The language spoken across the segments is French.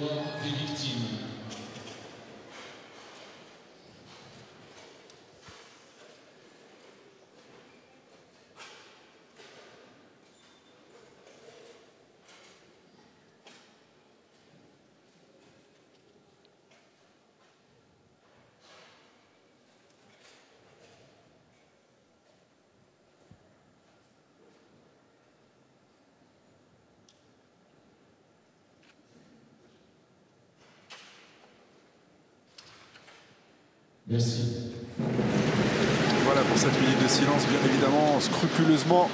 droits des victimes. Merci. Voilà pour cette minute de silence, bien évidemment, scrupuleusement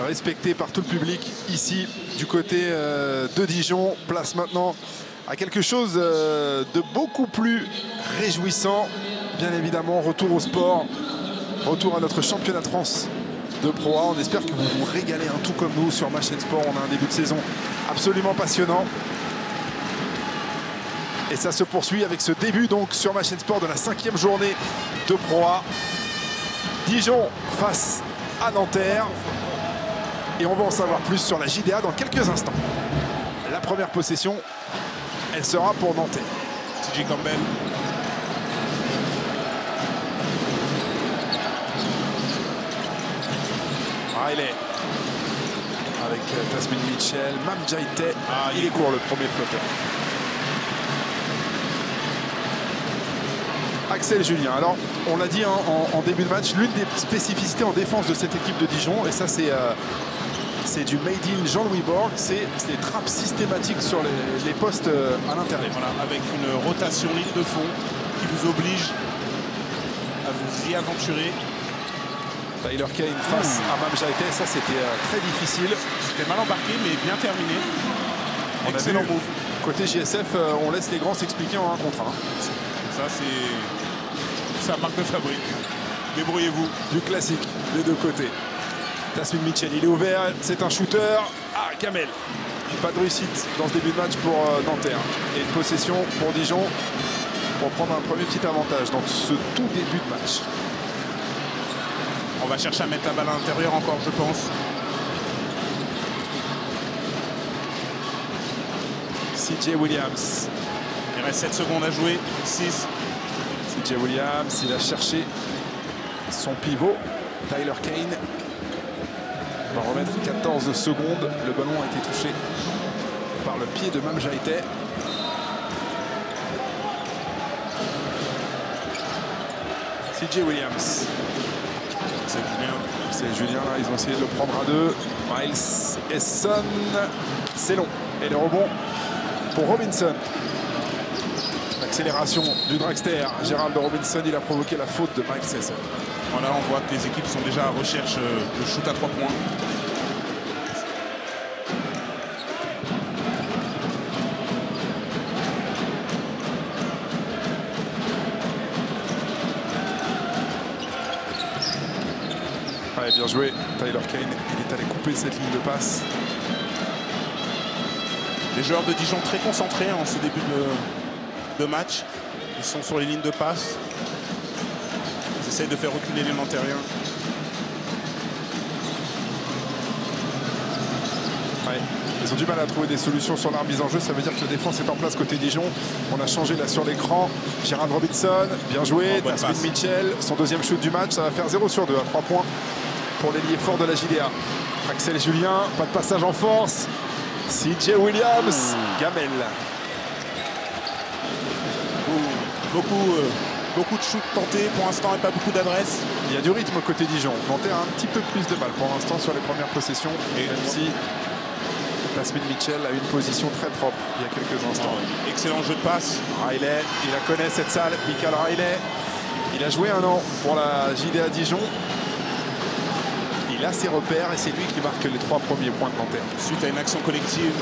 respectée par tout le public ici du côté de Dijon. Place maintenant à quelque chose de beaucoup plus réjouissant. Bien évidemment, retour au sport, retour à notre championnat de France de Pro A. On espère que vous vous régalez tout comme nous sur ma chaîne sport. On a un début de saison absolument passionnant. Et ça se poursuit avec ce début donc sur ma chaîne sport de la 5e journée de Pro A. Dijon face à Nanterre. Et on va en savoir plus sur la JDA dans quelques instants. La première possession, elle sera pour Nanterre. TJ Campbell. Riley. Avec Tasmin Mitchell, Mam Jaite. Il est court le premier flotteur. Axel Julien. Alors, on l'a dit en début de match, l'une des spécificités en défense de cette équipe de Dijon, et ça c'est du made in Jean-Louis Borg, c'est les trappes systématiques sur les postes à l'intérieur. Voilà, avec une rotation ligne de fond qui vous oblige à vous y aventurer. Tyler Kane face à Mam Jaite, ça c'était très difficile. C'était mal embarqué, mais bien terminé. Excellent move. Côté JSF, on laisse les grands s'expliquer en 1 contre 1. Ça, c'est sa marque de fabrique. Débrouillez-vous. Du classique des deux côtés. Tasmin Mitchell, il est ouvert, c'est un shooter. Kamel. Pas de réussite dans ce début de match pour Nanterre. Et une possession pour Dijon pour prendre un premier petit avantage dans ce tout début de match. On va chercher à mettre la balle à l'intérieur encore, je pense. CJ Williams. Il reste 7 secondes à jouer. 6. CJ Williams, il a cherché son pivot. Tyler Kane va remettre 14 secondes. Le ballon a été touché par le pied de Mam Jaite. CJ Williams. C'est Julien là, ils ont essayé de le prendre à 2. Miles Esson, c'est long. Et le rebond pour Robinson. L'accélération du dragster. Gérald Robinson, il a provoqué la faute de Miles Esson. Voilà, on voit que les équipes sont déjà à recherche de shoot à 3 points. Ouais, bien joué. Tyler Kane, il est allé couper cette ligne de passe. Les joueurs de Dijon très concentrés en ce début de match. Ils sont sur les lignes de passe. Ils essayent de faire reculer les Nantériens. Ouais. Ils ont du mal à trouver des solutions sur la mise en jeu. Ça veut dire que la défense est en place côté Dijon. On a changé là sur l'écran. Gérard Robinson, bien joué. Tasmin Mitchell, son deuxième shoot du match. Ça va faire 0 sur 2 à 3 points pour l'ailier fort de la JDA. Axel Julien, pas de passage en force. CJ Williams, Gamel. Beaucoup de shoots tentés pour l'instant et pas beaucoup d'adresse. Il y a du rythme côté Dijon. Nanterre a un petit peu plus de balles pour l'instant sur les premières possessions. Et même si Tasmin Mitchell a eu une position très propre il y a quelques instants. Excellent jeu de passe. Riley, il la connaît cette salle. Michael Riley, il a joué 1 an pour la JDA Dijon. Il a ses repères et c'est lui qui marque les 3 premiers points de Nanterre. Suite à une action collective.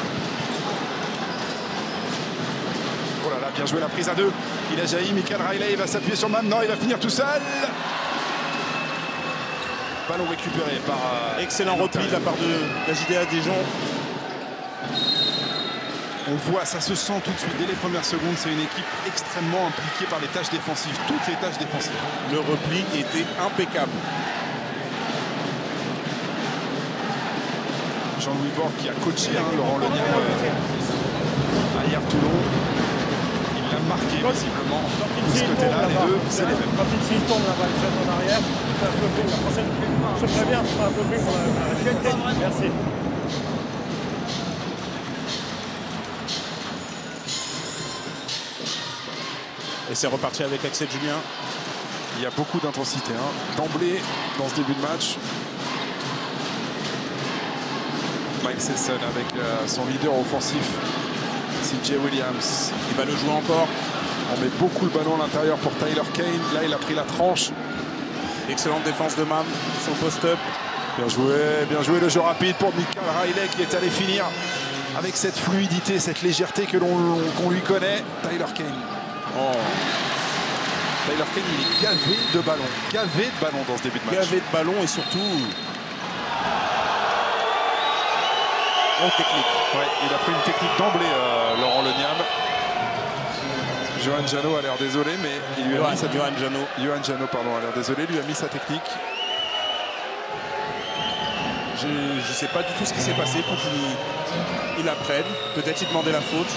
Oh là là, bien joué la prise à 2. Il a jailli. Michael Riley, il va s'appuyer sur Mam. Non, il va finir tout seul. Ballon récupéré par... Excellent repli de la part de la JDA Dijon. On voit, ça se sent tout de suite. Dès les premières secondes, c'est une équipe extrêmement impliquée par les tâches défensives. Toutes les tâches défensives. Le repli était impeccable. Jean-Louis Borg qui a coaché Laurent Lenière à hier Toulon. visiblement, Quand de ce côté-là, les deux, c'est les mêmes. Quand il tombe là-bas, il jette en arrière, c'est un peu pris. La prochaine, je te préviens, ce sera un peu pris pour la chaîne. Merci. Et c'est reparti avec Axel Julien. Il y a beaucoup d'intensité hein. D'emblée dans ce début de match. Mike Sesson avec son leader offensif, CJ Williams. Il va le jouer encore. On met beaucoup le ballon à l'intérieur pour Tyler Kane. Là, il a pris la tranche. Excellente défense de Mam, son post-up. Bien joué le jeu rapide pour Michael Riley qui est allé finir avec cette fluidité, cette légèreté que qu'on lui connaît. Tyler Kane. Oh. Tyler Kane, il est gavé de ballons dans ce début de match. Gavé de ballon et surtout... Oh, technique. Ouais, il a pris une technique d'emblée, Laurent Leniam. Johan Janot a l'air désolé, mais il lui a mis sa Johan Janot. Johan Janot, pardon, a l'air désolé, lui a mis sa technique. Je ne sais pas du tout ce qui s'est passé pour qu'il apprenne. Peut-être il demandait la faute.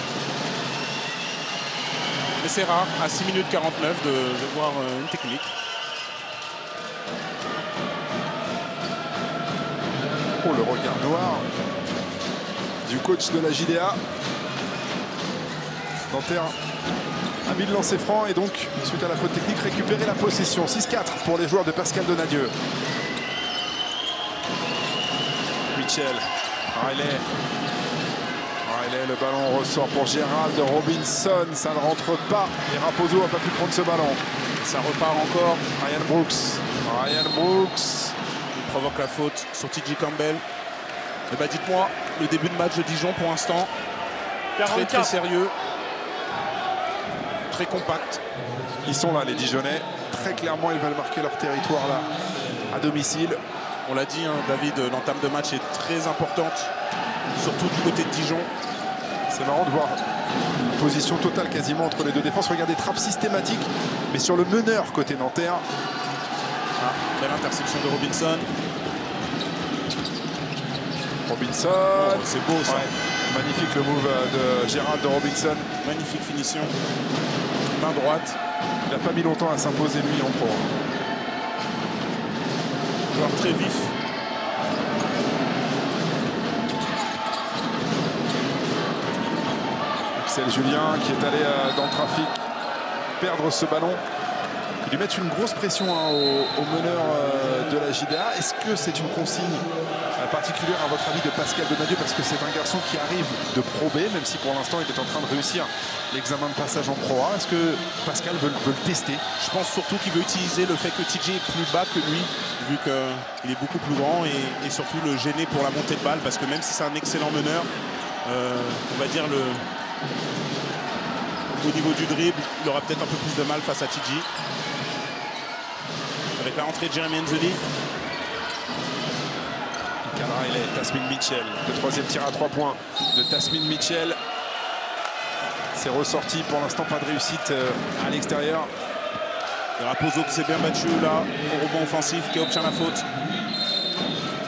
Mais c'est rare, à 6 minutes 49, de voir une technique. Oh, le regard noir du coach de la JDA. Nanterre a mis le lancer franc et donc, suite à la faute technique, récupérer la possession. 6-4 pour les joueurs de Pascal Donadieu. Mitchell, Riley, le ballon ressort pour Gérald Robinson, ça ne rentre pas et Raposo n'a pas pu prendre ce ballon. Ça repart encore. Ryan Brooks, Il provoque la faute sur TJ Campbell. Et bah dites-moi, le début de match de Dijon pour l'instant, très sérieux, très compact. Ils sont là les Dijonnais, très clairement ils veulent marquer leur territoire là à domicile. On l'a dit, hein, David, l'entame de match est très importante, surtout du côté de Dijon. C'est marrant de voir une position totale quasiment entre les deux défenses. Regardez, trappe systématique, mais sur le meneur côté Nanterre. Ah, belle interception de Robinson. Oh, c'est beau ça. Ouais. Magnifique le move de Gérald de Robinson. Magnifique finition. Main droite. Il n'a pas mis longtemps à s'imposer lui en pro. Joueur très vif. Axel Julien qui est allé dans le trafic perdre ce ballon. Ils lui mettent une grosse pression hein, au meneur de la JDA. Est-ce que c'est une consigne particulière à votre avis de Pascal Donadieu, parce que c'est un garçon qui arrive de Pro B, même si pour l'instant il est en train de réussir l'examen de passage en Pro A. Est-ce que Pascal veut le tester? Je pense surtout qu'il veut utiliser le fait que TJ est plus bas que lui, vu qu'il est beaucoup plus grand, et surtout le gêner pour la montée de balle, parce que même si c'est un excellent meneur, on va dire au niveau du dribble, il aura peut-être un peu plus de mal face à TJ. Avec la rentrée de Jeremy Enzeli. Riley, Tasmin Mitchell, le troisième tir à 3 points de Tasmin Mitchell. C'est ressorti, pour l'instant pas de réussite à l'extérieur. Raposo qui s'est bien battu là, au rebond offensif, qui obtient la faute.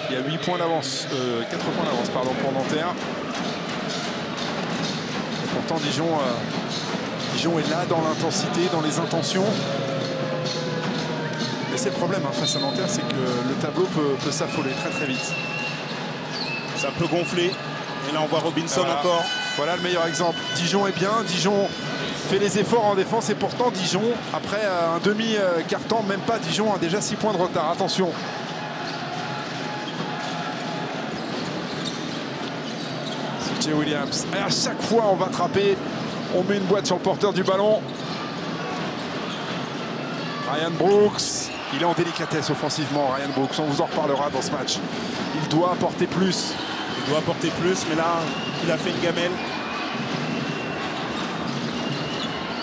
Il y a 8 points d'avance, 4 points d'avance pardon, pour Nanterre. Et pourtant Dijon est là dans l'intensité, dans les intentions. Mais c'est le problème hein, face à Nanterre, c'est que le tableau peut s'affoler très très vite. Ça peut gonfler. Et là, on voit Robinson encore. Voilà le meilleur exemple. Dijon est bien. Dijon fait les efforts en défense. Et pourtant, Dijon, après un demi-carton, même pas, Dijon a déjà 6 points de retard. Attention. CJ Williams. Et à chaque fois, on va attraper. On met une boîte sur le porteur du ballon. Ryan Brooks. Il est en délicatesse offensivement, Ryan Brooks. On vous en reparlera dans ce match. Il doit apporter plus. Il doit apporter plus, mais là, il a fait une gamelle.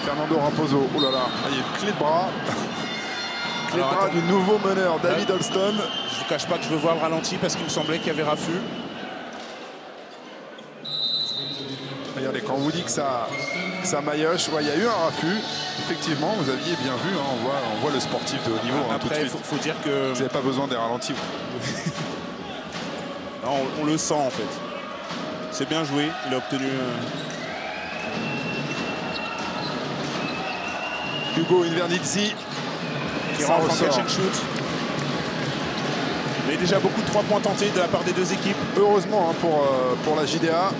Fernando Raposo. Oh là là, il y a une clé de bras. Clé de bras du nouveau meneur, David Alston. Je ne vous cache pas que je veux voir le ralenti parce qu'il me semblait qu'il y avait Rafu. Regardez, quand on vous dit que ça maillotche, ouais, il y a eu un raffut. Effectivement, vous aviez bien vu, hein, on voit le sportif de haut niveau. Après, hein, tout de suite. faut dire que... Vous n'avez pas besoin des ralentis. Non, on le sent en fait. C'est bien joué, il a obtenu... Hugo Invernizzi qui ça rentre en ressort. catch and shoot. Mais déjà beaucoup de 3 points tentés de la part des deux équipes. Heureusement hein, pour la JDA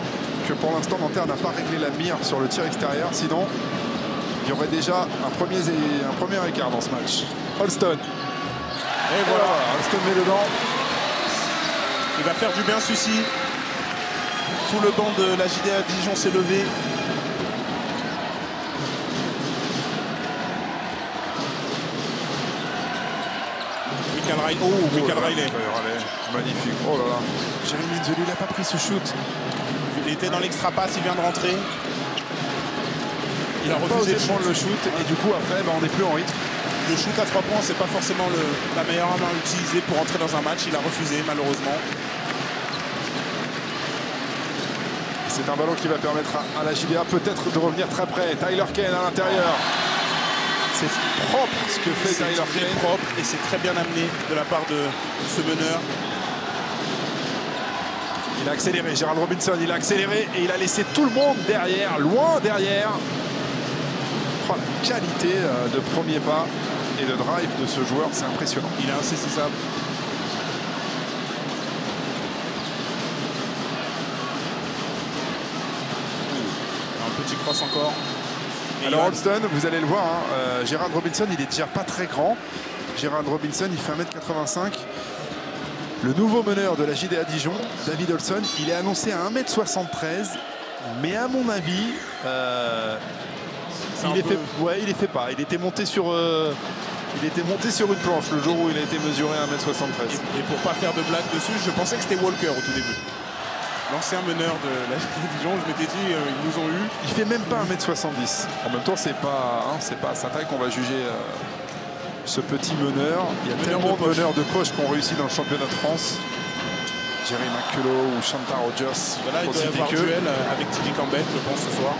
que pour l'instant Nanterre n'a pas réglé la mire sur le tir extérieur, sinon il y aurait déjà un premier écart dans ce match. Holston. Et voilà, Holston met dedans. il va faire du bien celui-ci. Tout le banc de la JDA Dijon s'est levé. Michael Riley. Oh, Michael Riley. Magnifique. Oh là là. Jérémy Nzeli, il n'a pas pris ce shoot. Il était dans l'extra passe, il vient de rentrer. Il a refusé de prendre le shoot et du coup après on n'est plus en rythme. Le shoot à 3 points, c'est pas forcément la meilleure arme à utiliser pour entrer dans un match. Il a refusé malheureusement. C'est un ballon qui va permettre à la JDA peut-être de revenir très près. Tyler Kane à l'intérieur. C'est propre ce que fait C'est Tyler très Kane. propre et c'est très bien amené de la part de ce meneur. Il a accéléré, Gérald Robinson, il a accéléré et il a laissé tout le monde derrière, loin derrière. Oh, la qualité de premier pas et de drive de ce joueur, c'est impressionnant. Il est insaisissable. Un petit cross encore. Et Alors Johan, Holston, vous allez le voir, hein, Gérald Robinson, il est déjà pas très grand. Gérald Robinson, il fait 1m85. Le nouveau meneur de la JDA Dijon, David Olson, il est annoncé à 1m73. Mais à mon avis, c'est un il peu- est fait pas. Il était monté sur une planche le jour où il a été mesuré à 1m73. Et pour pas faire de blague dessus, je pensais que c'était Walker au tout début. L'ancien meneur de la Dijon, je m'étais dit, ils nous ont eu. Il fait même pas 1m70. En même temps, c'est pas à sa taille qu'on va juger ce petit meneur. Il y a Meneur tellement de de poche. meneurs de poche qui ont réussi dans le championnat de France. Jerry McCullough ou Shanta Rogers. Voilà, il pour doit y citer avoir qu'eux. duel avec TJ Campbell, je pense, ce soir.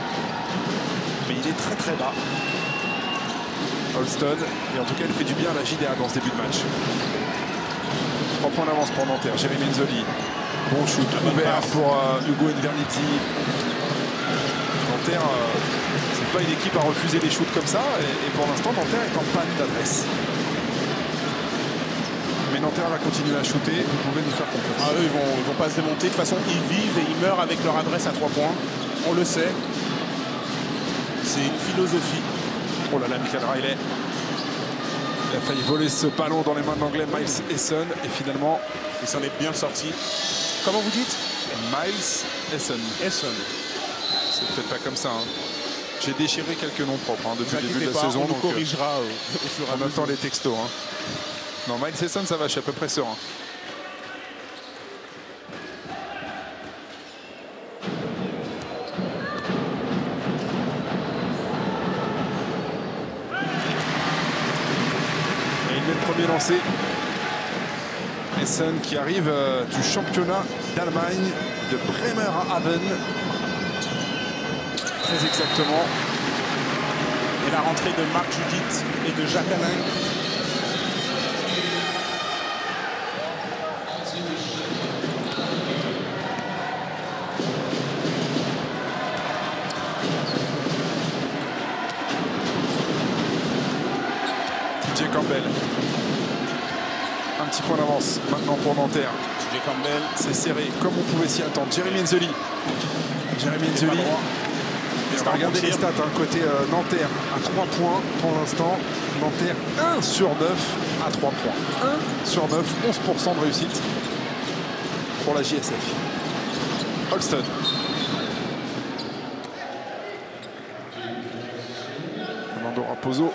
Mais il est très très bas. Holston. Et en tout cas, il fait du bien à la JDA dans ce début de match. 3 points d'avance pour Nanterre. Jérémy Nzoli. Bon shoot bonne ouvert passe. pour Hugo Invernizzi. Nanterre, c'est pas une équipe à refuser les shoots comme ça. Et pour l'instant, Nanterre est en panne d'adresse. Mais Nanterre va continuer à shooter. Vous pouvez nous faire confiance. Ah, eux, ils vont pas se démonter. De toute façon, ils vivent et ils meurent avec leur adresse à 3 points. On le sait. C'est une philosophie. Oh là là, Michael Riley. Il a failli voler ce ballon dans les mains de l'anglais Miles Essen. Et finalement, Il s'en est bien sorti. Comment vous dites? Miles Essen. Essen. C'est peut-être pas comme ça. Hein. J'ai déchiré quelques noms propres hein, depuis Ne le vous début de inquiétez la pas, saison. on nous donc, corrigera au fur et à en même temps mesure. les textos. Hein. Non, Miles Essen, ça va, je suis à peu près serein. Et il met le premier lancé. Essen qui arrive du championnat d'Allemagne de Bremerhaven. Très exactement. Et la rentrée de Marc Judith et de Jacques Alain. TJ Campbell. Un petit point d'avance maintenant pour Nanterre. TJ Campbell. C'est serré comme on pouvait s'y attendre. Jérémy Nzoli. Jérémy Il est Nzoli. pas droit. Et regardez les stats, hein, côté Nanterre à 3 points pour l'instant. Nanterre 1 sur 9 à 3 points. 1 sur 9, 11% de réussite pour la JSF. Holston. Fernando Raposo.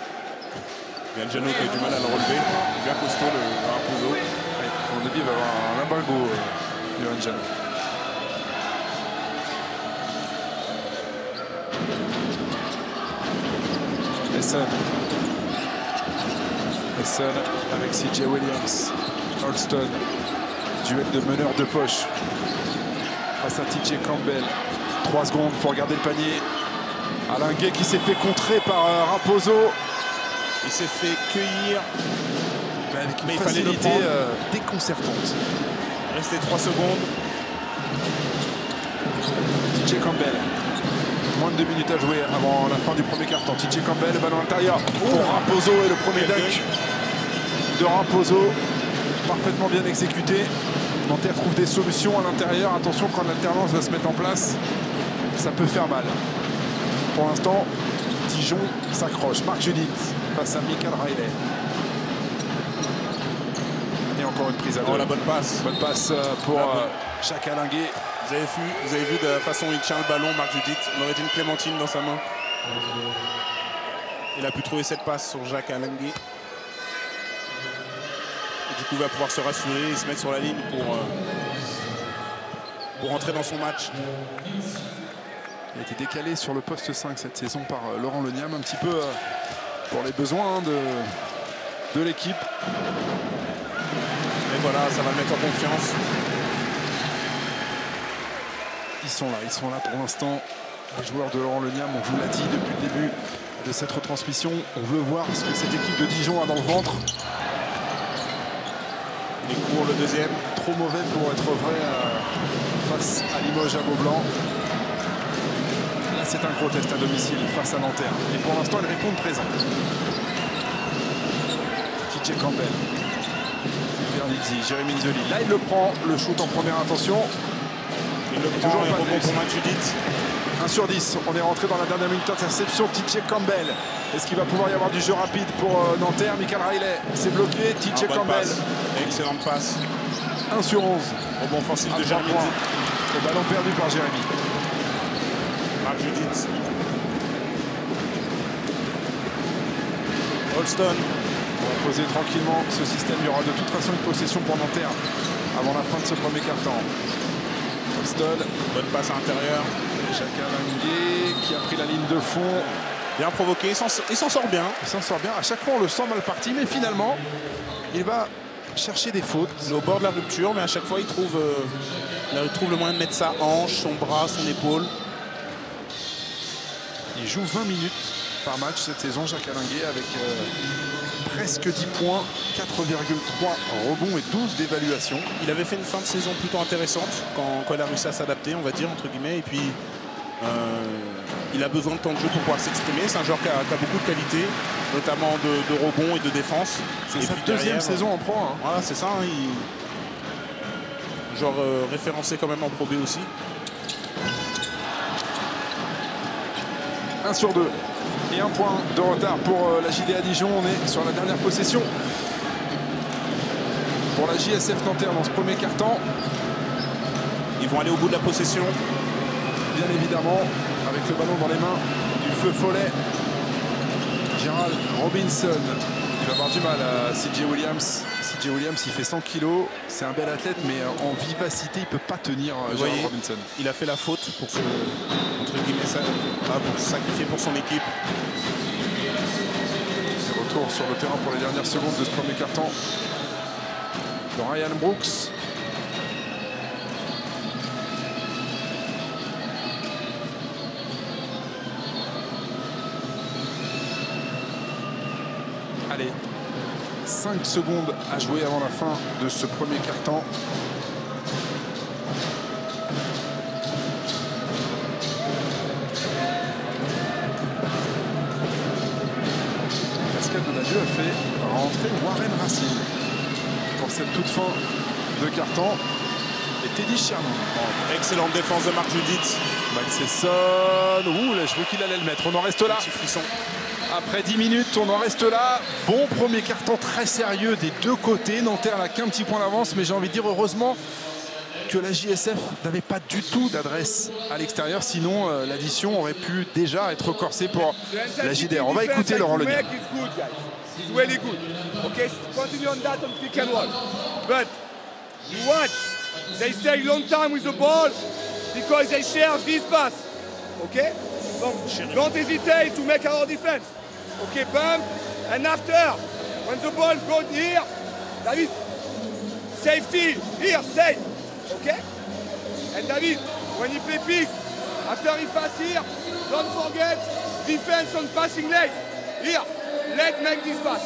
Il y a le genou qui a du mal à le relever. Bien costaud le Raposo. À mon avis, il va avoir un limbago, Johan Jano. Essen. Essen avec CJ Williams. Holston. Duel de meneur de poche. Face à TJ Campbell. 3 secondes, il faut regarder le panier. Alain Guay qui s'est fait contrer par Raposo. Il s'est fait cueillir. Avec une Mais il fallait le facilité prendre. déconcertante. Restait 3 secondes. TJ Campbell. Moins de 2 minutes à jouer avant la fin du premier quart-temps. TJ Campbell, le ballon à l'intérieur pour Raposo et le premier dunk de Raposo. Parfaitement bien exécuté. Nanterre trouve des solutions à l'intérieur. Attention, quand l'alternance va se mettre en place, ça peut faire mal. Pour l'instant, Dijon s'accroche. Marc Judith face à Michael Riley. Et encore une prise à deux. Oh, la bonne passe. Bonne passe pour Jacques Alinguet. Vous avez vu de la façon où il tient le ballon, Marc Judith. Il aurait dit une clémentine dans sa main. Il a pu trouver cette passe sur Jacques Alinguet. Et du coup, il va pouvoir se rassurer et se mettre sur la ligne pour rentrer dans son match. Il a été décalé sur le poste 5 cette saison par Laurent Leniam, un petit peu pour les besoins de l'équipe. Et voilà, ça va le mettre en confiance. Ils sont là pour l'instant. Les joueurs de Laurent Leniam, on vous l'a dit depuis le début de cette retransmission. On veut voir ce que cette équipe de Dijon a dans le ventre. Il est court le deuxième. Trop mauvais pour être vrai face à Limoges à Beaublanc. Là, c'est un gros test à domicile face à Nanterre. Et pour l'instant, ils répondent présent. TJ Campbell. Bernizzi, Jérémy Nzoli. Là, il le prend. Le shoot en première intention. Il le prend, Toujours et pas de rebond pour réussite. Marc Judith. 1 sur 10. On est rentré dans la dernière minute d'interception. TJ Campbell. Est-ce qu'il va pouvoir y avoir du jeu rapide pour Nanterre? Michael Riley, c'est bloqué. TJ Bonne Campbell. passe. Excellente passe. 1 sur 11. Rebond offensif À de 3 Jérémy. points. Le ballon perdu par Jérémy. Marc Judith. Holston. On va poser tranquillement ce système. Il y aura de toute façon une possession pour Nanterre avant la fin de ce premier quart-temps. Holston. Bonne passe à l'intérieur. Jacques Alinguet qui a pris la ligne de fond. Bien provoqué. Il s'en sort bien. Il s'en sort bien. À chaque fois, on le sent mal parti, mais finalement, il va chercher des fautes. Il est au bord de la rupture, mais à chaque fois, il trouve le moyen de mettre sa hanche, son bras, son épaule. Il joue 20 minutes par match cette saison, Jacques Alinguet, avec presque 10 points, 4,3 rebonds et 12 d'évaluation. Il avait fait une fin de saison plutôt intéressante quand il a réussi à s'adapter, on va dire, entre guillemets. Et puis, il a besoin de temps de jeu pour pouvoir s'exprimer. C'est un joueur qui a beaucoup de qualité, notamment de rebond et de défense. C'est Et sa puis deuxième derrière, saison en Pro 1. Voilà, c'est ça. Hein, genre référencé quand même en Pro B aussi. 1 sur 2. Et 1 point de retard pour la JDA Dijon. On est sur la dernière possession pour la JSF Nanterre dans ce premier quart-temps. Ils vont aller au bout de la possession. Bien évidemment, avec le ballon dans les mains du feu follet. Gérald Robinson. Il va avoir du mal à CJ Williams. CJ Williams, il fait 100 kilos. C'est un bel athlète, mais en vivacité, il ne peut pas tenir Gérald voyez, Robinson. Il a fait la faute pour se, entre guillemets, pour se sacrifier pour son équipe. Et retour sur le terrain pour les dernières secondes de ce premier quart-temps de Ryan Brooks. Allez, 5 secondes à jouer avant la fin de ce premier quart-temps. Pascal Donadieu a fait rentrer Warren Racine pour cette toute fin de carton. Et Teddy Sherman. Excellente défense de Marc Judith. Max Esson. Ouh, là, je veux qu'il allait le mettre. On en reste là. Petit frisson. Après 10 minutes, on en reste là. Bon premier carton très sérieux des deux côtés. Nanterre n'a qu'un petit point d'avance, mais j'ai envie de dire heureusement que la JSF n'avait pas du tout d'adresse à l'extérieur. Sinon, l'addition aurait pu déjà être corsée pour la JDR. On va écouter Laurent Leniam. It's really good. Okay, continue on that on pick and roll. But you watch, they stay long time with the ball because they share this pass. Okay? Don't hesitate to make our defense. Okay, bump, and after, when the ball goes here, David, safety, here, stay. Okay? And David, when he play pick, after he pass here, don't forget defense on passing leg. Here, leg make this pass.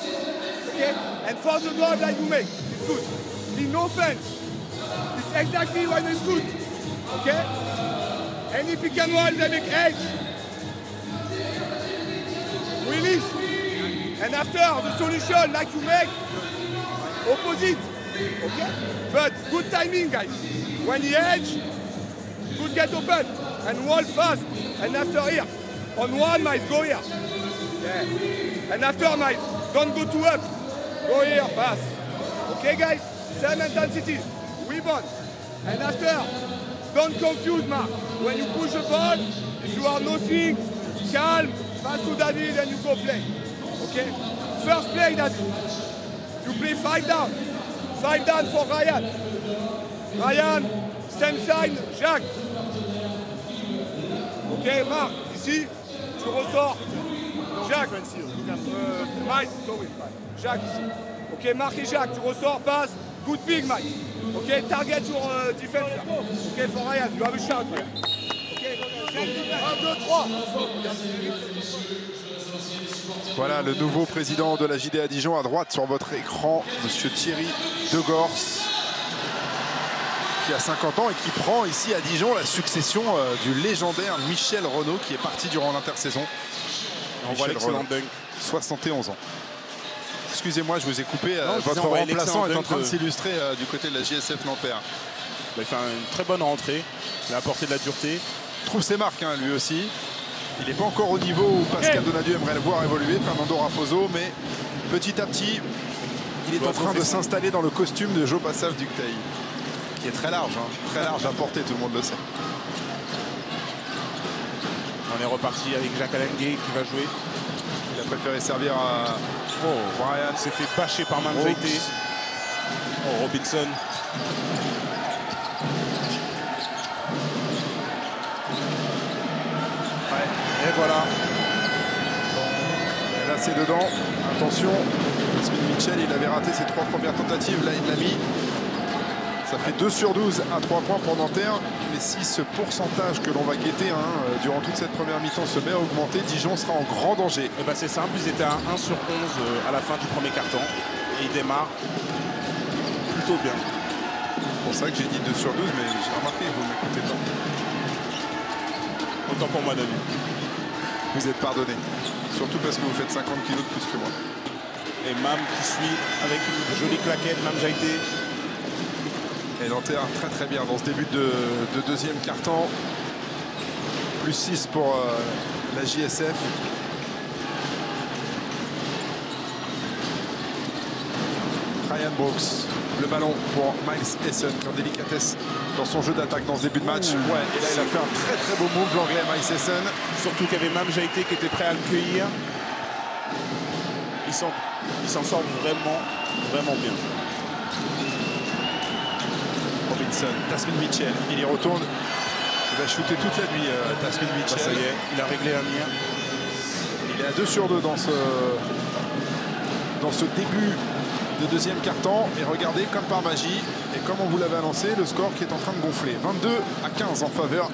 Okay? And for the goal that you make, it's good. In offense, it's exactly when it's good. Okay? Any pick and roll, they make 8. And after, the solution like you make, opposite. Okay? But good timing, guys. When he edge, good get open. And wall fast. And after here. On one, Miles, go here. Yeah. And after, Miles, don't go too up. Go here, pass. Okay, guys? Same intensity. Rebound. And after, don't confuse, Mark. When you push the ball, if you are nothing, calm, pass to David and you go play. Okay? First play, David. You play 5 down. 5 down for Ryan. Ryan, same sign, Jacques. Ok, Marc, ici, tu ressors. Jacques. Mike, sorry. Jacques ici. Ok, Marc et Jacques, tu ressors, passe. Good big, Mike. Ok, target your defense. Ok, for Ryan, you have a shot. Ok, 1, 2, 3. Voilà le nouveau président de la JDA Dijon à droite sur votre écran, monsieur Thierry Degors, qui a 50 ans et qui prend ici à Dijon la succession du légendaire Michel Renaud qui est parti durant l'intersaison. On voit l'excellent dunk. 71 ans. Excusez-moi, je vous ai coupé. Non, votre remplaçant est en train de s'illustrer du côté de la JSF Nanterre. Il fait une très bonne rentrée. Il a apporté de la dureté. Il trouve ses marques, hein, lui aussi. Il n'est pas encore au niveau où Pascal Donadieu aimerait le voir évoluer, Fernando Raposo, mais petit à petit, il est en train de s'installer dans le costume de Joe Passage Ducteil, qui est très large à porter, tout le monde le sait. On est reparti avec Jacques Alenguet qui va jouer. Il a préféré servir à Brian. S'est fait bâcher par Mam Jaité. Oh, Robinson. Et voilà. Et là, c'est dedans. Attention, Smith Mitchell, il avait raté ses 3 premières tentatives. Là, il l'a mis. Ça fait 2 sur 12 à 3 points pour Nanterre. Mais si ce pourcentage que l'on va guetter durant toute cette première mi-temps se met à augmenter, Dijon sera en grand danger. Et ben c'est simple, ils étaient à 1 sur 11 à la fin du premier quart-temps. Et ils démarrent plutôt bien. C'est pour ça que j'ai dit 2 sur 12, mais j'ai remarqué que vous ne m'écoutez pas. Autant pour moi, David. Vous êtes pardonné. Surtout parce que vous faites 50 kilos de plus que moi. Et Mam qui suit avec une jolie claquette, Mam Jaité. Et Nanterre très très bien dans ce début de deuxième quart-temps. Plus 6 pour la JSF. Ryan Brooks, le ballon pour Miles Essen, en délicatesse dans son jeu d'attaque dans ce début de match. Ouais, et là il a fait un très très beau move, l'anglais Miles Essen. Surtout qu'il y avait Mam Jaité qui était prêt à le cueillir. Il s'en sort vraiment bien. Robinson, Tasmin Mitchell, il y retourne. Il va shooter toute la nuit, Tasmin Mitchell. Ça y est, il a réglé un mire. Il est à 2 sur 2 dans ce début de deuxième quart-temps. Et regardez, comme par magie, et comme on vous l'avait annoncé, le score qui est en train de gonfler. 22-15 en faveur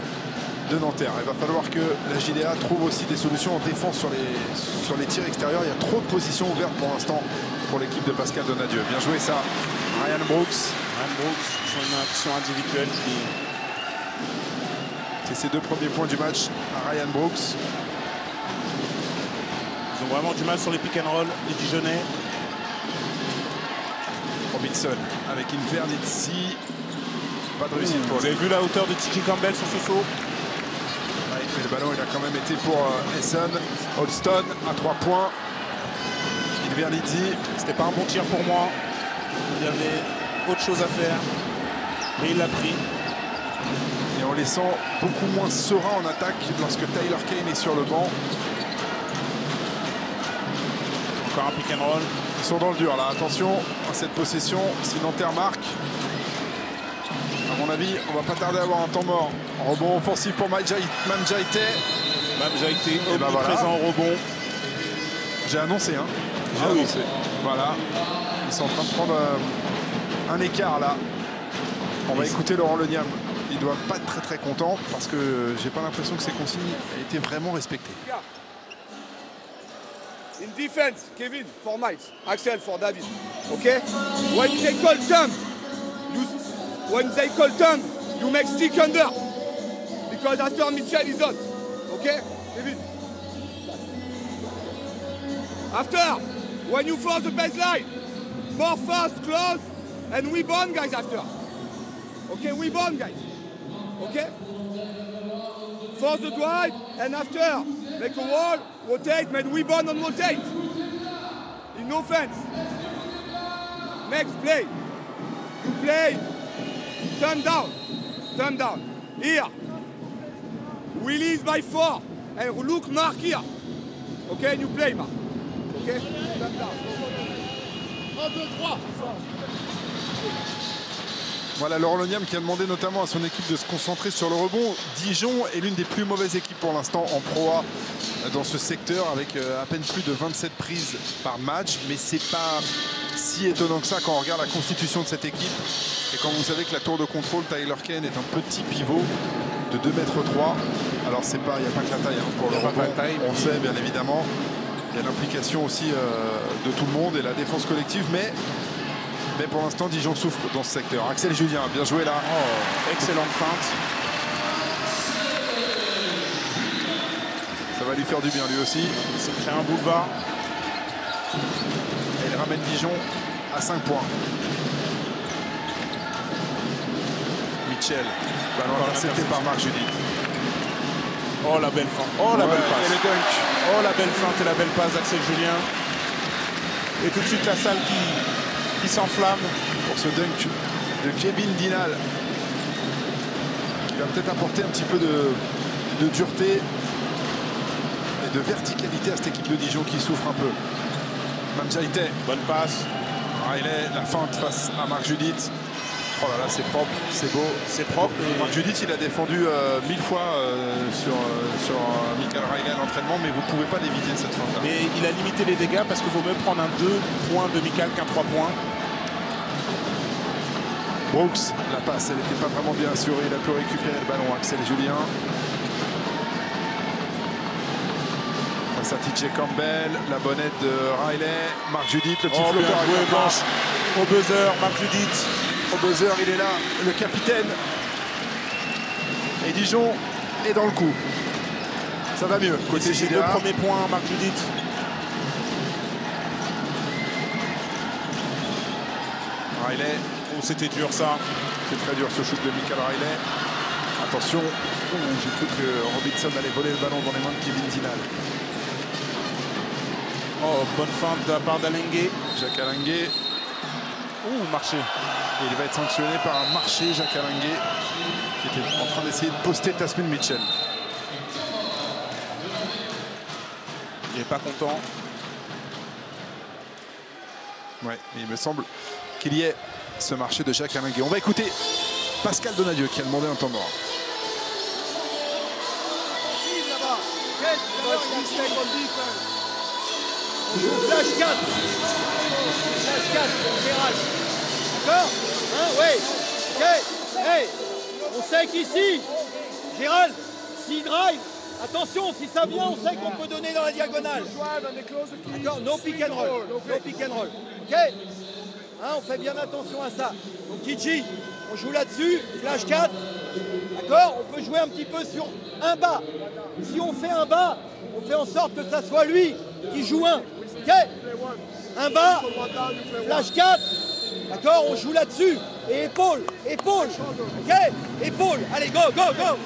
de Nanterre. Il va falloir que la JDA trouve aussi des solutions en défense sur les tirs extérieurs. Il y a trop de positions ouvertes pour l'instant pour l'équipe de Pascal Donadieu. Bien joué ça. Ryan Brooks. Ryan Brooks sur une action individuelle qui... C'est ses 2 premiers points du match à Ryan Brooks. Ils ont vraiment du mal sur les pick and roll, les Dijonais. Robinson avec une Vernizzi. Pas de réussite pour Vous avez vu la hauteur de TJ Campbell sur ce saut? Mais le ballon il a quand même été pour Essen. Holston à 3 points. Une Vernizzi. C'était pas un bon tir pour moi. Il y avait autre chose à faire. Mais il l'a pris. Et on les sent beaucoup moins sereins en attaque lorsque Tyler Kane est sur le banc. Encore un pick and roll. Ils sont dans le dur là. Attention à cette possession. Si Nanterre marque, à mon avis, on va pas tarder à avoir un temps mort. Rebond offensif pour Mam Jaité. Mam Jaité, Et ben voilà. présent au rebond. J'ai annoncé, hein. J'ai annoncé. Voilà. Ils sont en train de prendre un écart là. On va écouter Laurent Leniam. Il doit pas être très très content parce que j'ai pas l'impression que ses consignes aient été vraiment respectées. In defense, Kevin for Miles, Axel for David. Okay? When they call thumb, you make stick under. Because after Mitchell is out. Okay? Kevin. After, when you force the baseline, more fast, close, and we burn guys after. Okay, we burn guys. Okay? Force the drive, and after, make a wall, rotate, make we burn and rotate. In offense. Next play. You play, turn down. Turn down. Here. Release by 4. And look Mark here. Okay, and you play Mark. Okay? Turn down. 1, 2, 3. Voilà Laurent Loniam qui a demandé notamment à son équipe de se concentrer sur le rebond. Dijon est l'une des plus mauvaises équipes pour l'instant en Pro A dans ce secteur avec à peine plus de 27 prises par match. Mais c'est pas si étonnant que ça quand on regarde la constitution de cette équipe. Et quand vous savez que la tour de contrôle, Tyler Kane est un petit pivot de 2,3 m. Alors il n'y a pas que la taille pour le rebond, on le sait bien évidemment. Il y a l'implication aussi de tout le monde et la défense collective. Mais pour l'instant, Dijon souffre dans ce secteur. Axel Julien, bien joué là. Oh, excellente feinte. Ça va lui faire du bien lui aussi. Il s'est créé un boulevard. Et il ramène Dijon à 5 points. Mitchell. Ballon intercepté par Marc Judith. Oh la belle feinte. Oh la belle passe. Et le dunk. Oh la belle feinte et la belle passe d'Axel Julien. Et tout de suite la salle qui s'enflamme. Pour ce dunk de Kevin Dinal. Qui va peut-être apporter un petit peu de dureté et de verticalité à cette équipe de Dijon qui souffre un peu. Mamjaïté. Bonne passe. Riley, la feinte face à Marc Judith. Oh là là, c'est propre, c'est beau. C'est propre. Marc Judith, il a défendu 1000 fois sur Michael Riley à l'entraînement, mais vous ne pouvez pas l'éviter cette feinte-là. Mais il a limité les dégâts parce qu'il vaut mieux prendre un 2 points de Michael qu'un 3 points. Brooks, la passe, elle n'était pas vraiment bien assurée. Il a pu récupérer le ballon. Axel Julien. Face à TJ Campbell, la bonne aide de Riley. Marc Judith, le petit flotteur avec la planche. Au buzzer, Marc Judith. Au buzzer, il est là, le capitaine. Et Dijon est dans le coup. Ça va mieux. Côté C'est GDA. le premier point, Marc Judith. Riley. Oh, c'était dur ça. C'est très dur ce shoot de Michael Riley. Attention. J'ai cru que Robinson allait voler le ballon dans les mains de Kevin Dinal. Oh, bonne feinte de la part d'Alengue. Jacques Alengue. Ouh, marché. Et il va être sanctionné par un marché, Jacques Alengue, qui était en train d'essayer de poster Tasmin Mitchell. Il n'est pas content. Ouais, il me semble qu'il y ait ce marché de Jacques Alengue. On va écouter Pascal Donadieu qui a demandé un temps mort. Flash 4. Flash 4, virage. D'accord? Hein? Oui. Ok. Hey, on sait qu'ici, Gérald, s'il drive, attention, si ça vient, on sait qu'on peut donner dans la diagonale. D'accord? No pick and roll. No pick and roll. Ok? Hein, on fait bien attention à ça. Donc Kiji, on joue là-dessus, flash 4. D'accord? On peut jouer un petit peu sur un bas. Si on fait un bas, on fait en sorte que ça soit lui qui joue un. Ok? Un bas, flash 4. D'accord? On joue là-dessus. Et épaule, épaule. Ok? Épaule. Allez, go, go, go.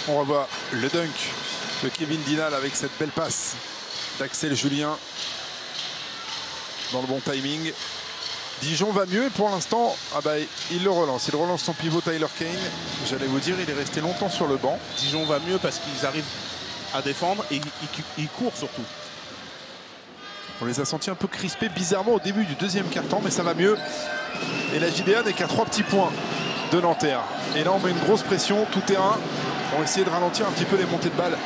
On revoit le dunk de Kevin Dinal avec cette belle passe d'Axel Julien dans le bon timing. Dijon va mieux et pour l'instant, il le relance. Il relance son pivot Tyler Kane. J'allais vous dire, il est resté longtemps sur le banc. Dijon va mieux parce qu'ils arrivent à défendre et ils courent surtout. On les a sentis un peu crispés bizarrement au début du deuxième quart-temps, mais ça va mieux. Et la JDA n'est qu'à 3 petits points de Nanterre. Et là, on met une grosse pression, tout terrain. On va essayer de ralentir un petit peu les montées de balles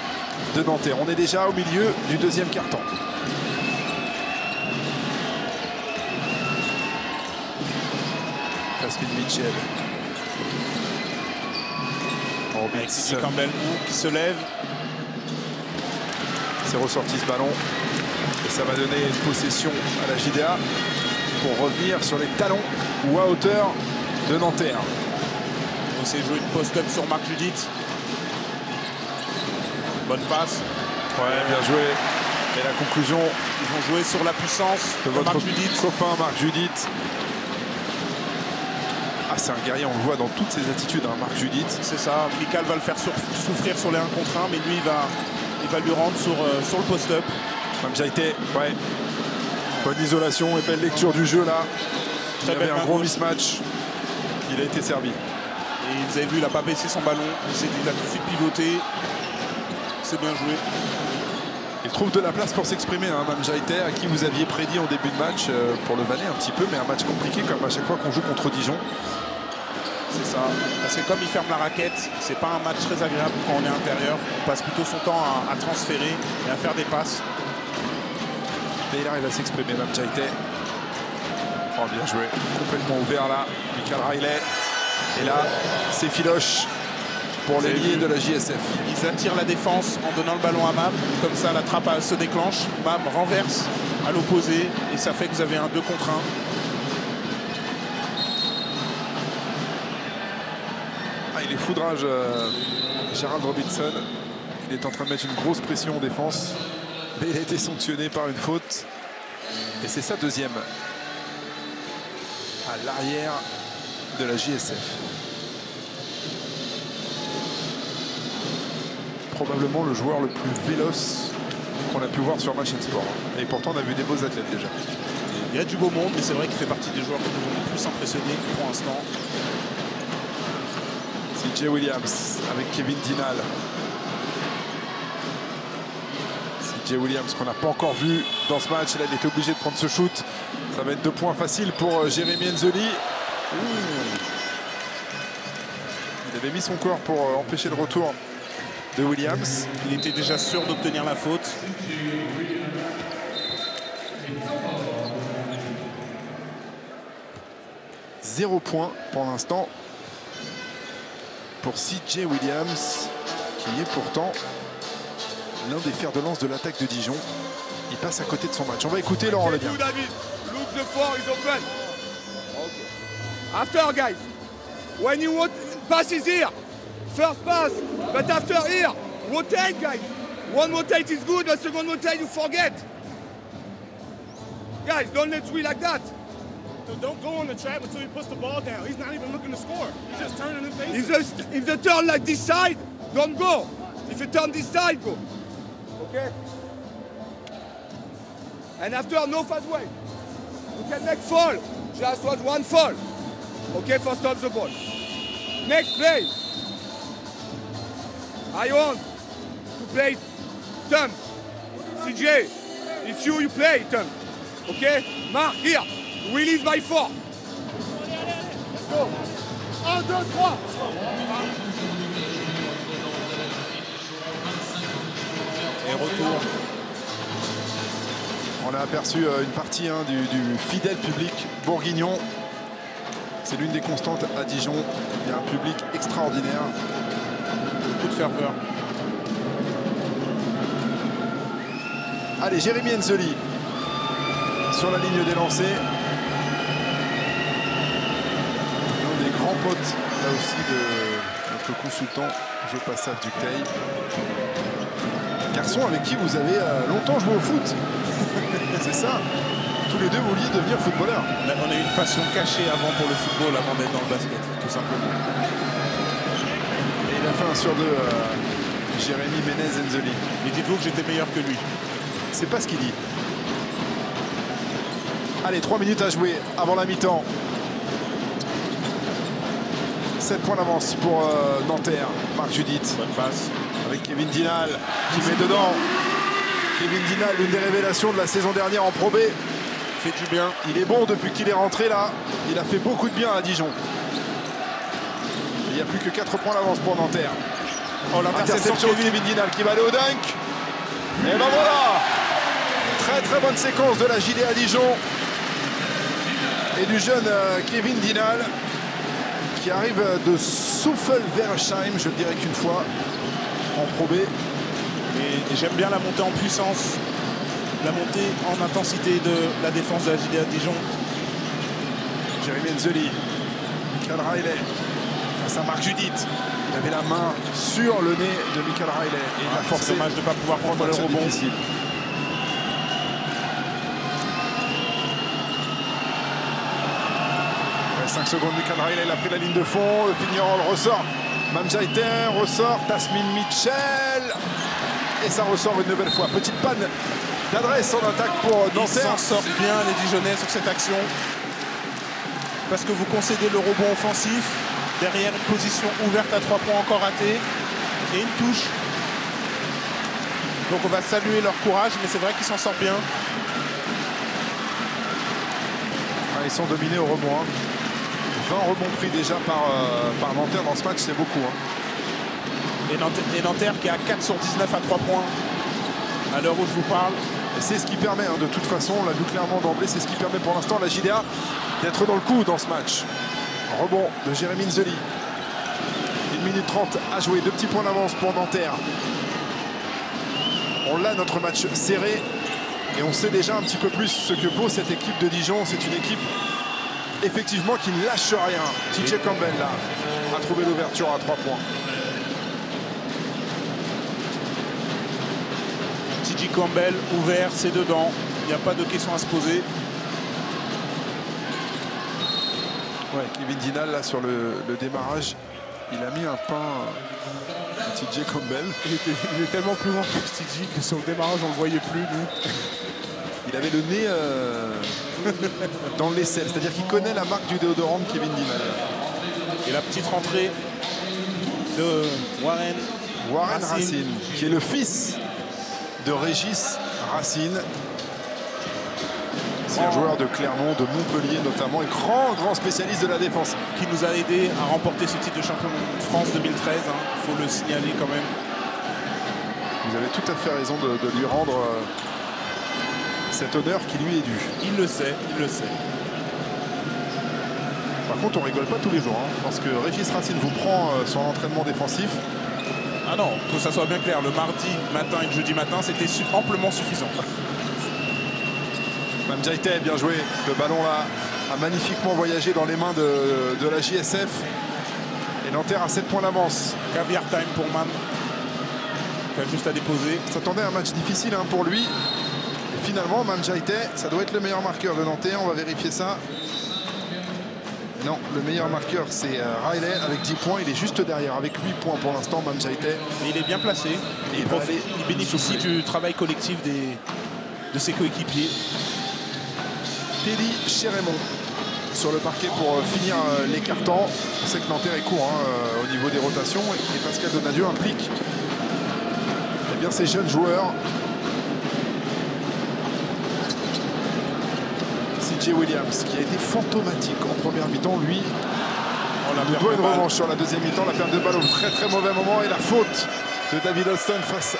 de Nanterre. On est déjà au milieu du deuxième quart-temps. Tasmin Mitchell. Avec Campbell qui se lève. C'est ressorti ce ballon. Et ça va donner une possession à la JDA pour revenir sur les talons ou à hauteur de Nanterre. On essaie de jouer une post-up sur Marc Judith. Bonne passe. Ouais, bien joué. Et la conclusion Ils vont jouer sur la puissance de de votre Marc Judith. copain Marc Judith. Ah, c'est un guerrier, on le voit dans toutes ses attitudes, hein, Marc Judith. C'est ça. Mikal va le faire souffrir sur les 1 contre 1, mais lui, il va lui rendre sur le post-up. Même Jaïté, ouais. Bonne isolation et belle lecture du jeu là. Il y Très avait belle un main gros gauche. mismatch. Il a été servi. Et vous avez vu, il n'a pas baissé son ballon. Il a tout de suite pivoté. C'est bien joué. Il trouve de la place pour s'exprimer, hein, Mme Jaïté, à qui vous aviez prédit en début de match, pour le vanner un petit peu, mais un match compliqué comme à chaque fois qu'on joue contre Dijon. C'est ça. Parce que comme il ferme la raquette, c'est pas un match très agréable quand on est intérieur. On passe plutôt son temps à transférer et à faire des passes. Mais il arrive à s'exprimer, Mme Jaïté. Oh, bien joué. Complètement ouvert là. Mikal Riley. Et là, c'est filoche pour l'ailier de la JSF. Ils attirent la défense en donnant le ballon à Mam. Comme ça, la trappe se déclenche. Mam renverse à l'opposé. Et ça fait que vous avez un 2 contre 1. Ah, il est foudrage, Gérald Robinson. Il est en train de mettre une grosse pression en défense. Mais il a été sanctionné par une faute. Et c'est sa deuxième. À l'arrière de la JSF. Probablement le joueur le plus véloce qu'on a pu voir sur Machine Sport. Et pourtant, on a vu des beaux athlètes déjà. Il y a du beau monde, mais c'est vrai qu'il fait partie des joueurs qui nous ont le plus impressionnés pour l'instant. CJ Williams avec Kevin Dinal. CJ Williams qu'on n'a pas encore vu dans ce match. Là, il était obligé de prendre ce shoot. Ça va être 2 points faciles pour Jérémy Enzeli. Il avait mis son corps pour empêcher le retour de Williams. Il était déjà sûr d'obtenir la faute. Zéro point pour l'instant pour CJ Williams, qui est pourtant l'un des fers de lance de l'attaque de Dijon. Il passe à côté de son match. On va écouter Laurent Lebien. David, look the floor is open. Okay. After, guys, when you want pass is here, first pass, but after here, rotate, guys. One rotate is good, but second rotate you forget. Guys, don't let me like that. Don't go on the trap until he puts the ball down. He's not even looking to score. He's just turning his face. If the turn like this side, don't go. If you turn this side, go. Okay? And after, no fast way. You can make fall. Just one fall. Okay, for stop the ball. Next play. I want to play Tom. CJ, it's you play Tom. Okay? Mark, here. Release by 4. Let's go. 1, 2, 3. Et retour. On a aperçu une partie du fidèle public bourguignon. C'est l'une des constantes à Dijon. Il y a un public extraordinaire. Beaucoup de ferveur. Allez, Jérémy Enzeli sur la ligne des lancers. L'un des grands potes, là aussi, de notre consultant Jeu Passaf Ducteil. Garçon avec qui vous avez longtemps joué au foot. C'est ça. Tous les deux, vous vouliez devenir footballeur. Là, on a eu une passion cachée avant pour le football, avant d'être dans le basket, tout simplement. Et il a fait 1 sur 2, Jérémy Ménez Enzeli. Mais dites-vous que j'étais meilleur que lui. C'est pas ce qu'il dit. Allez, 3 minutes à jouer avant la mi-temps. 7 points d'avance pour Nanterre. Marc Judith. Bonne passe. Avec Kevin Dinal qui met dedans. Kevin Dinal, l'une des révélations de la saison dernière en Pro B. Fait du bien. Il est bon depuis qu'il est rentré là. Il a fait beaucoup de bien à Dijon. Il n'y a plus que 4 points d'avance pour Nanterre. Oh, l'interception de Kevin Dinal qui va aller au dunk. Et ben voilà. Très très bonne séquence de la JDA Dijon. Et du jeune Kevin Dinal qui arrive de Souffel-Versheim, je le dirais qu'une fois, en Pro B. Et j'aime bien la montée en puissance, la montée en intensité de la défense de la JDA Dijon. Jérémy Enzeli, Mikal Riley, face à Marc Judith. Il avait la main sur le nez de Michael Riley et il a forcé. C'est dommage de ne pas pouvoir prendre le rebond. Difficile. Ouais, 5 secondes, Michael Riley, il a pris la ligne de fond. Le Fignerol ressort. Mamjaïté ressort. Tasmin Mitchell. Et ça ressort une nouvelle fois. Petite panne d'adresse en attaque pour Nanterre. Ils s'en sortent bien les Dijonais sur cette action. Parce que vous concédez le rebond offensif. Derrière une position ouverte à 3 points encore ratée. Et une touche. Donc on va saluer leur courage, mais c'est vrai qu'ils s'en sortent bien. Ah, ils sont dominés au rebond. 20 rebonds pris déjà par Nanterre dans ce match, c'est beaucoup. Et Nanterre qui a 4 sur 19 à 3 points à l'heure où je vous parle. Et c'est ce qui permet, de toute façon, on l'a vu clairement d'emblée, c'est ce qui permet pour l'instant à la JDA d'être dans le coup dans ce match. Rebond de Jérémy Nzeli. 1 minute 30 à jouer, 2 petits points d'avance pour Nanterre. On l'a, notre match serré, et on sait déjà un petit peu plus ce que vaut cette équipe de Dijon. C'est une équipe effectivement qui ne lâche rien. TJ Campbell là a trouvé l'ouverture à 3 points. TJ Campbell ouvert, c'est dedans. Il n'y a pas de question à se poser. Ouais, Kevin Dinal là sur le démarrage, il a mis un pain à TJ Campbell. Il est tellement plus grand que TJ que sur le démarrage on ne le voyait plus lui. Il avait le nez dans l'aisselle, c'est-à-dire qu'il connaît la marque du déodorant de Kevin Dinal. Et la petite rentrée de Warren Racine, qui est le fils de Régis Racine. C'est un joueur de Clermont, de Montpellier notamment, et grand spécialiste de la défense. Qui nous a aidé à remporter ce titre de champion de France 2013, il faut le signaler quand même. Vous avez tout à fait raison de lui rendre cet honneur qui lui est dû. Il le sait, il le sait. Par contre, on rigole pas tous les jours, parce que Régis Racine vous prend son entraînement défensif. Ah non, que ça soit bien clair, le mardi matin et le jeudi matin, c'était amplement suffisant. Mamjaïté, bien joué. Le ballon là a magnifiquement voyagé dans les mains de la JSF. Et Nanterre a 7 points d'avance. Caviar time pour Mam. Qui a juste à déposer. On s'attendait à un match difficile pour lui. Et finalement, Mamjaïté, ça doit être le meilleur marqueur de Nanterre. On va vérifier ça. Non, le meilleur marqueur, c'est Riley avec 10 points. Il est juste derrière avec 8 points pour l'instant, Mamjaïté. Il est bien placé. Et il bénéficie du travail collectif de ses coéquipiers. Teddy Chérémon sur le parquet pour finir les cartons. On sait que Nanterre est court au niveau des rotations et Pascal Donadieu implique bien ces jeunes joueurs. CJ Williams qui a été fantomatique en première mi-temps, lui on doit une revanche sur la deuxième mi-temps. La perte de balle au très mauvais moment et la faute de David Austin face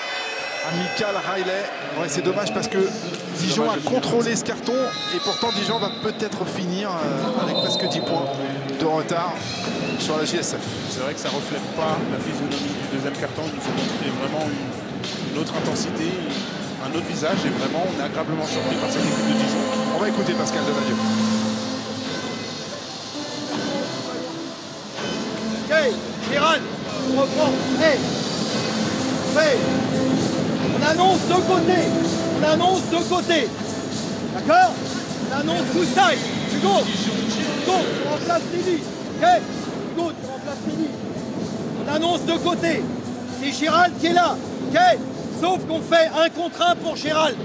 à Michael Riley. Ouais, c'est dommage parce que Dijon a contrôlé ce carton et pourtant Dijon va peut-être finir avec presque 10 points de retard sur la JSF. C'est vrai que ça ne reflète pas la physionomie du deuxième carton. Il nous faut montrer vraiment une autre intensité, un autre visage et vraiment on est agréablement surpris par cette équipe de Dijon. On va écouter Pascal Donadieu. Ok, Gérald, on reprend. Hey, on annonce deux côtés. On annonce deux côtés. D'accord? On annonce two sides. Hugo, tu remplaces Teddy. Ok? Hugo, tu remplaces Teddy. On annonce deux côtés. C'est Gérald qui est là. Ok? Sauf qu'on fait 1 contre 1 pour Gérald.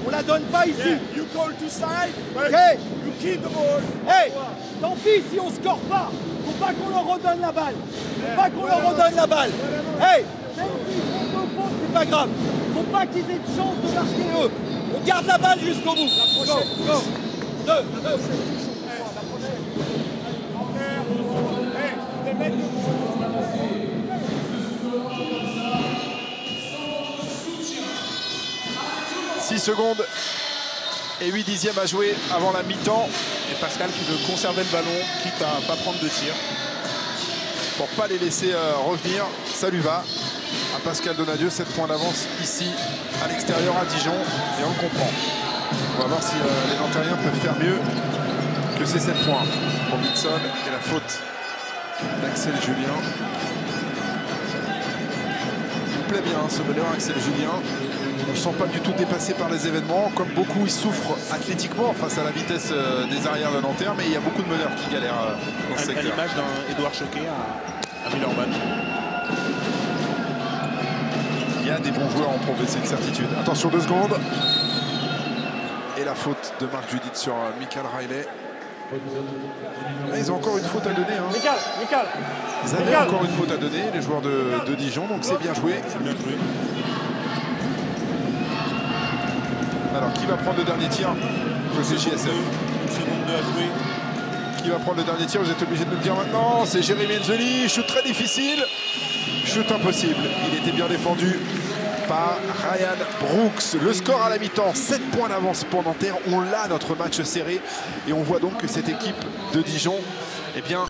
On la donne pas ici. Yeah, you call two sides, but Ok? you keep the ball. Hey, tant pis si on score pas. Faut pas qu'on leur redonne la balle. Faut pas qu'on leur redonne la balle. Hey, même s'ils font 2 fautes, c'est pas grave. Faut pas qu'ils aient de chance de marquer eux. On garde la balle jusqu'au bout. Go, go. 2. Hey, they make you. 6 secondes et 8 dixièmes à jouer avant la mi-temps. Et Pascal qui veut conserver le ballon, quitte à ne pas prendre de tir. Pour ne pas les laisser revenir, ça lui va. À Pascal Donadieu, 7 points d'avance ici, à l'extérieur à Dijon, et on le comprend. On va voir si les Nantériens peuvent faire mieux que ces 7 points. Robinson et la faute Axel Julien. Il me plaît bien ce meneur Axel Julien. On ne sent pas du tout dépassé par les événements. Comme beaucoup, il souffre athlétiquement face à la vitesse des arrières de Nanterre, mais il y a beaucoup de meneurs qui galèrent dans ce À secteur. l'image d'un Édouard Choquet à Villeurbanne. Il y a des bons joueurs en progrès, c'est une certitude. Attention 2 secondes. Et la faute de Marc Judith sur Michael Riley. Ils ont encore une faute à donner. Hein. Michael. Ils avaient encore une faute à donner, les joueurs de Dijon, donc c'est bien joué. C'est bien joué. Alors, qui va prendre le dernier tir? C'est JSF. Une seconde 2 à jouer. Qui va prendre le dernier tir? Vous êtes obligé de nous le dire maintenant. C'est Jérémy Enzeli. Shoot très difficile. Shoot impossible. Il était bien défendu par Ryan Brooks. Le score à la mi-temps, 7 points d'avance pour Nanterre. On l'a, notre match serré. Et on voit donc que cette équipe de Dijon, eh bien,